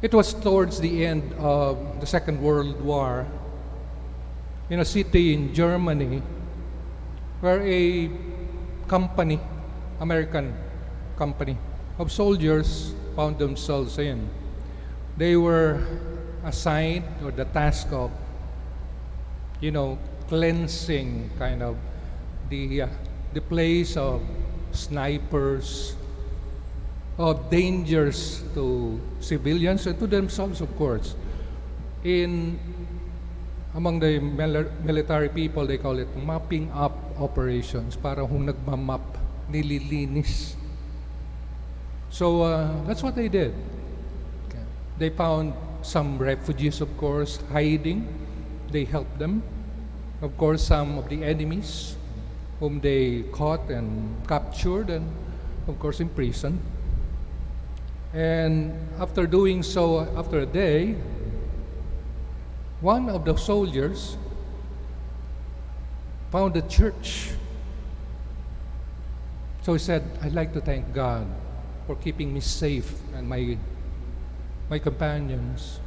It was towards the end of the Second World War in a city in Germany where a company, American company of soldiers found themselves in. They were assigned or the task of, cleansing kind of the place of snipers, of dangers to civilians and to themselves, of course. Among the military people, they call it mapping up operations. Para kung nagmamap, nililinis. So that's what they did. Okay. They found some refugees, of course, hiding. They helped them. Of course, some of the enemies whom they caught and captured and, of course, imprisoned. And after doing so, after a day, one of the soldiers found a church. So he said, "I'd like to thank God for keeping me safe and my companions."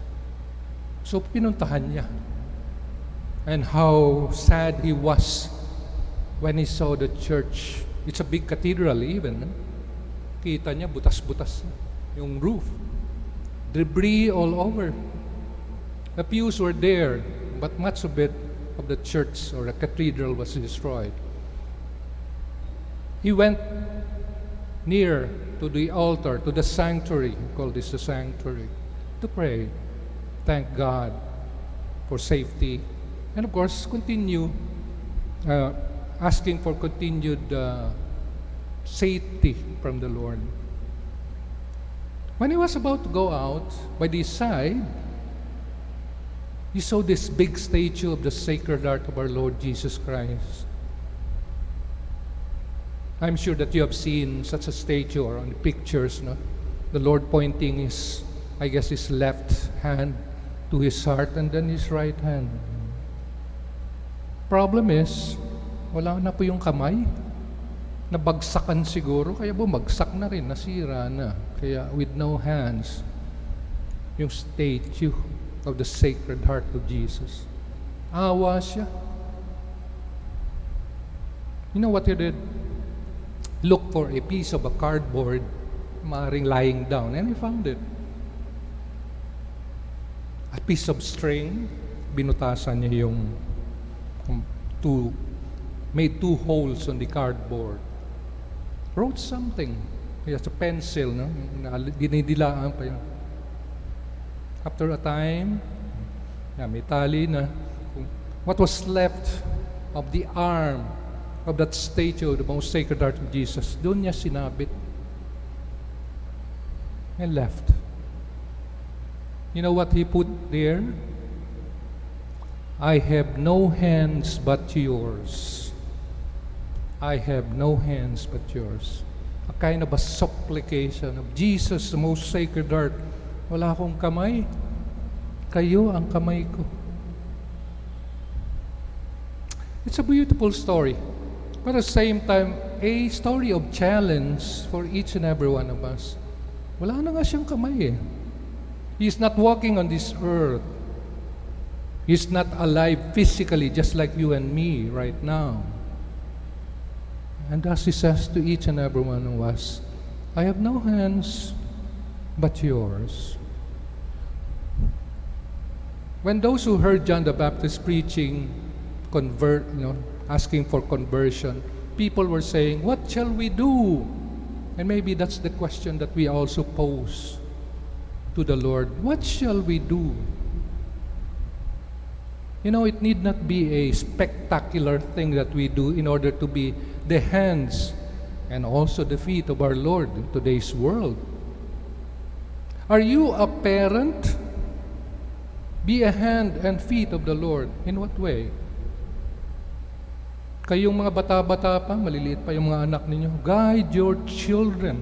So pinuntahan niya. And how sad he was when he saw the church. It's a big cathedral even. Kita niya, butas-butas yung roof. Debris all over. The pews were there, but much of it, of the church or the cathedral, was destroyed. He went near to the altar, to the sanctuary, we call this the sanctuary, to pray. Thank God for safety. And of course, continue asking for continued safety from the Lord. When he was about to go out, by the side, he saw this big statue of the Sacred Heart of our Lord Jesus Christ. I'm sure that you have seen such a statue or on the pictures, no? The Lord pointing his left hand to his heart and then his right hand. Problem is, wala na po yung kamay. Nabagsakan siguro, kaya bumagsak na rin, nasira na. Kaya with no hands, yung statue of the Sacred Heart of Jesus. Awa siya. You know what he did? Look for a piece of a cardboard, maaaring lying down, and he found it. A piece of string, binutasan niya yung made two holes on the cardboard. Wrote something. He has a pencil, no? Dinidilaan pa yun. After a time, may tali na. What was left of the arm of that statue, the most Sacred Heart of Jesus, doon niya sinabit and left. You know what he put there? I have no hands but yours. I have no hands but yours. A kind of a supplication of Jesus, the most Sacred Heart. Wala akong kamay. Kayo ang kamay ko. It's a beautiful story. But at the same time, a story of challenge for each and every one of us. Wala na nga siyang kamay eh. He's not walking on this earth. He's not alive physically just like you and me right now. And thus he says to each and every one of us, I have no hands but yours. When those who heard John the Baptist preaching, asking for conversion, people were saying, what shall we do? And maybe that's the question that we also pose to the Lord. What shall we do? You know, it need not be a spectacular thing that we do in order to be the hands and also the feet of our Lord in today's world. Are you a parent? Be a hand and feet of the Lord. In what way? Kayong mga bata-bata pa, maliliit pa yung mga anak ninyo, guide your children.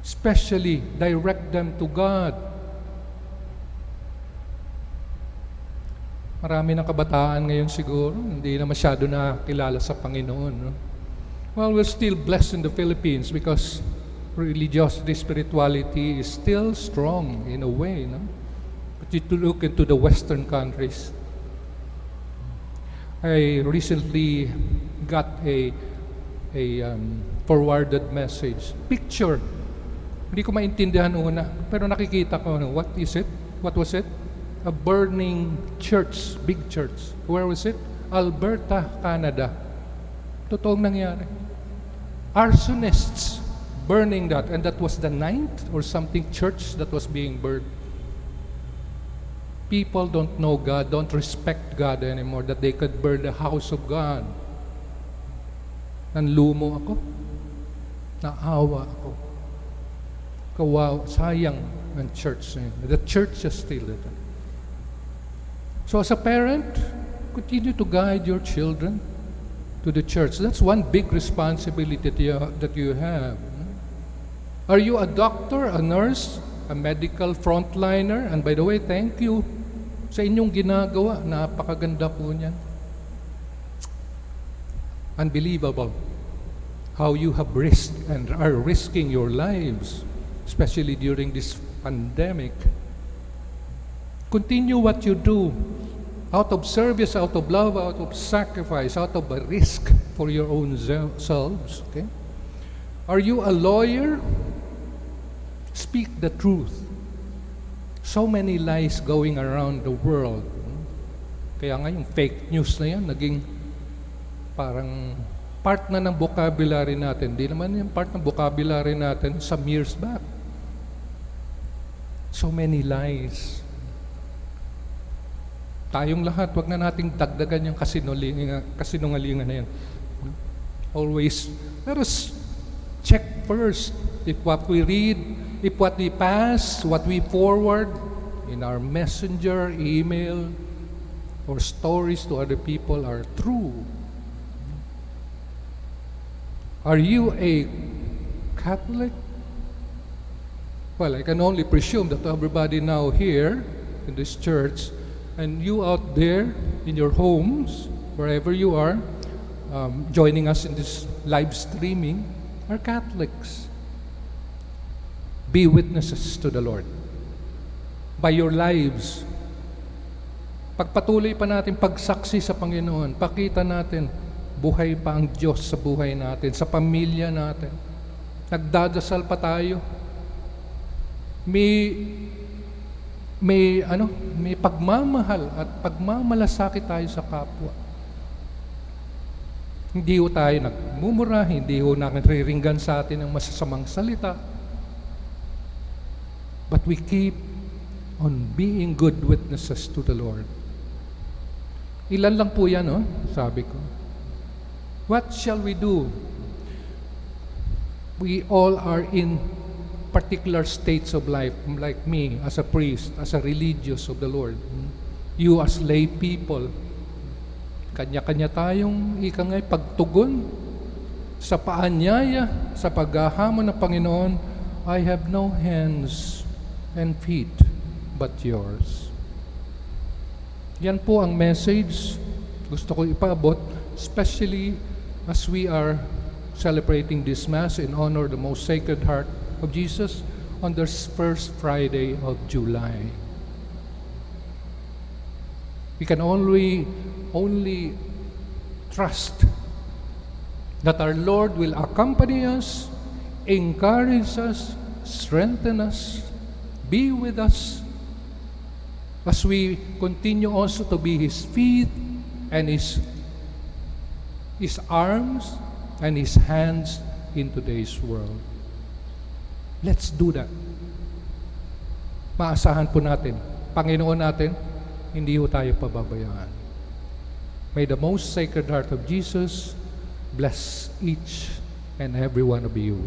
Especially, direct them to God. Marami ng kabataan ngayon siguro, hindi na masyado nakakilala sa Panginoon. No? Well, we're still blessed in the Philippines because religiosity, spirituality is still strong in a way, no? But you to look into the Western countries. I recently got a forwarded message. Picture. Hindi ko maintindihan una, pero nakikita ko, what is it? What was it? A burning church, big church. Where was it? Alberta, Canada. Totoong nangyari. Arsonists burning that, and that was the 9th or something church that was being burned. People don't know God, don't respect God anymore, that they could burn the house of God. Nanlumo ako. Naawa ako. Kawaw, sayang ang church. The church is still there. So as a parent, continue to guide your children to the church. That's one big responsibility that you have. Are you a doctor, a nurse, a medical frontliner? And by the way, thank you sa inyong ginagawa. Napakaganda po niyan. Unbelievable how you have risked and are risking your lives, especially during this pandemic. Continue what you do out of service, out of love, out of sacrifice, out of a risk for your own selves. Okay? Are you a lawyer? Speak the truth. So many lies going around the world. Kaya nga yung fake news na yan, naging parang part na ng vocabulary natin. Di naman yung part ng vocabulary natin some years back. So many lies. Tayong lahat, wag na nating dagdagan yung kasinungalingan na yan. Always, let us check first if what we read, if what we pass, what we forward in our messenger, email, or stories to other people are true. Are you a Catholic? Well, I can only presume that everybody now here in this church and you out there in your homes, wherever you are, joining us in this live streaming, are Catholics. Be witnesses to the Lord. By your lives, pagpatuloy pa natin pagsaksi sa Panginoon, pakita natin, buhay pa ang Diyos sa buhay natin, sa pamilya natin. Nagdadasal pa tayo. May pagmamahal at pagmamalasakit tayo sa kapwa. Hindi ho tayo nagmumura, hindi ho nagriringgan sa atin ng masasamang salita. But we keep on being good witnesses to the Lord. Ilan lang po yan, sabi ko. What shall we do? We all are in particular states of life, like me as a priest, as a religious of the Lord. You as lay people, kanya-kanya tayong ikangay pagtugon sa paanyaya, sa paghahamon ng Panginoon. I have no hands and feet but yours. Yan po ang message gusto ko ipaabot, especially as we are celebrating this Mass in honor of the most Sacred Heart of Jesus on the first Friday of July. We can only trust that our Lord will accompany us, encourage us, strengthen us, be with us as we continue also to be His feet and His arms and His hands in today's world. Let's do that. Maasahan po natin, Panginoon natin, hindi ho tayo pababayaan. May the most Sacred Heart of Jesus bless each and every one of you.